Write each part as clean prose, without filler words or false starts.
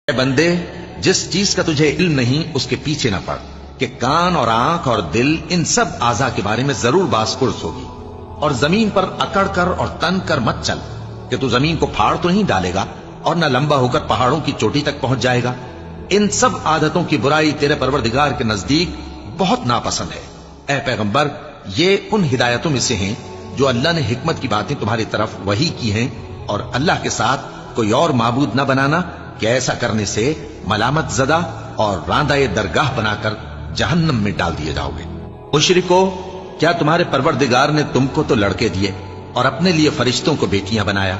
اے بندے، جس چیز کا تجھے علم نہیں اس کے پیچھے نہ پڑ، کہ کان اور آنکھ اور دل ان سب اعضاء کے بارے میں ضرور باز پرس ہوگی۔ اور زمین پر اکڑ کر اور تن کر مت چل، کہ تو زمین کو پھاڑ تو نہیں ڈالے گا اور نہ لمبا ہو کر پہاڑوں کی چوٹی تک پہنچ جائے گا۔ ان سب عادتوں کی برائی تیرے پروردگار کے نزدیک بہت ناپسند ہے۔ اے پیغمبر، یہ ان ہدایتوں میں سے ہیں جو اللہ نے حکمت کی باتیں تمہاری طرف وحی کی ہیں، اور اللہ کے ساتھ کوئی اور معبود نہ بنانا، کہ ایسا کرنے سے ملامت زدہ اور راندہ درگاہ بنا کر جہنم میں ڈال دیے جاؤ گے۔ مشرکو، کیا تمہارے پروردگار نے تم کو تو لڑکے دیے اور اپنے لیے فرشتوں کو بیٹیاں بنایا؟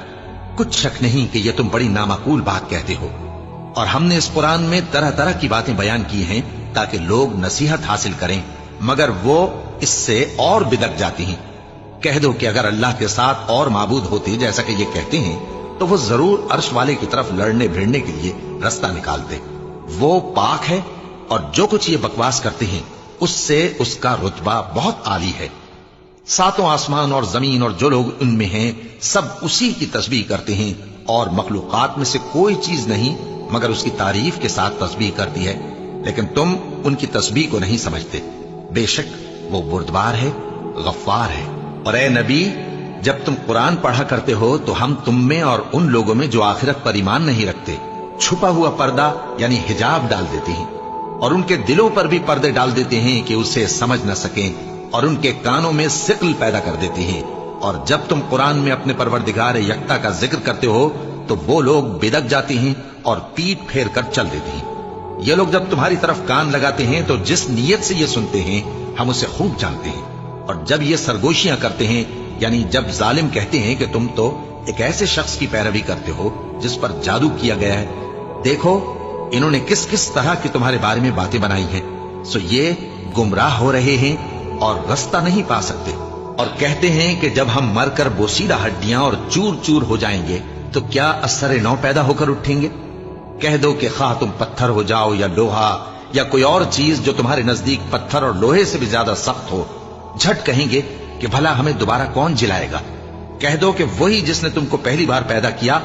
کچھ شک نہیں کہ یہ تم بڑی نامعقول بات کہتے ہو، اور ہم نے اس قرآن میں طرح طرح کی باتیں بیان کی ہیں تاکہ لوگ نصیحت حاصل کریں، مگر وہ اس سے اور بدک جاتی ہیں۔ کہہ دو کہ اگر اللہ کے ساتھ اور معبود ہوتے جیسا کہ یہ کہتے ہیں تو وہ ضرور عرش والے کی طرف لڑنے بھیڑنے کے لیے رستہ نکالتے۔ وہ پاک ہے، اور جو کچھ یہ بکواس کرتے ہیں اس سے اس کا رتبہ بہت عالی ہے۔ ساتوں آسمان اور زمین اور جو لوگ ان میں ہیں سب اسی کی تسبیح کرتے ہیں، اور مخلوقات میں سے کوئی چیز نہیں مگر اس کی تعریف کے ساتھ تسبیح کرتی ہے، لیکن تم ان کی تسبیح کو نہیں سمجھتے۔ بے شک وہ بردبار ہے، غفار ہے۔ اور اے نبی، جب تم قرآن پڑھا کرتے ہو تو ہم تم میں اور ان لوگوں میں جو آخرت پر ایمان نہیں رکھتے چھپا ہوا پردہ یعنی حجاب ڈال دیتے ہیں، اور ان کے دلوں پر بھی پردے ڈال دیتے ہیں کہ اسے سمجھ نہ سکیں، اور ان کے کانوں میں ثقل پیدا کر دیتے ہیں۔ اور جب تم قرآن میں اپنے پروردگار یکتا کا ذکر کرتے ہو تو وہ لوگ بدک جاتے ہیں اور پیٹ پھیر کر چل دیتے ہیں۔ یہ لوگ جب تمہاری طرف کان لگاتے ہیں تو جس نیت سے یہ سنتے ہیں ہم اسے خوب جانتے ہیں، اور جب یہ سرگوشیاں کرتے ہیں یعنی جب ظالم کہتے ہیں کہ تم تو ایک ایسے شخص کی پیروی کرتے ہو جس پر جادو کیا گیا ہے، دیکھو انہوں نے کس کس طرح کی تمہارے بارے میں باتیں بنائی ہیں، سو یہ گمراہ ہو رہے ہیں اور رستہ نہیں پا سکتے۔ اور کہتے ہیں کہ جب ہم مر کر بوسیدہ ہڈیاں اور چور چور ہو جائیں گے تو کیا اثر نو پیدا ہو کر اٹھیں گے؟ کہہ دو کہ خواہ تم پتھر ہو جاؤ یا لوہا یا کوئی اور چیز جو تمہارے نزدیک پتھر اور لوہے سے بھی زیادہ سخت ہو، جھٹ کہیں گے کہ بھلا ہمیں دوبارہ کون جلائے گا؟ کہہ دو کہ وہی جس نے تم کو پہلی بار پیدا کیا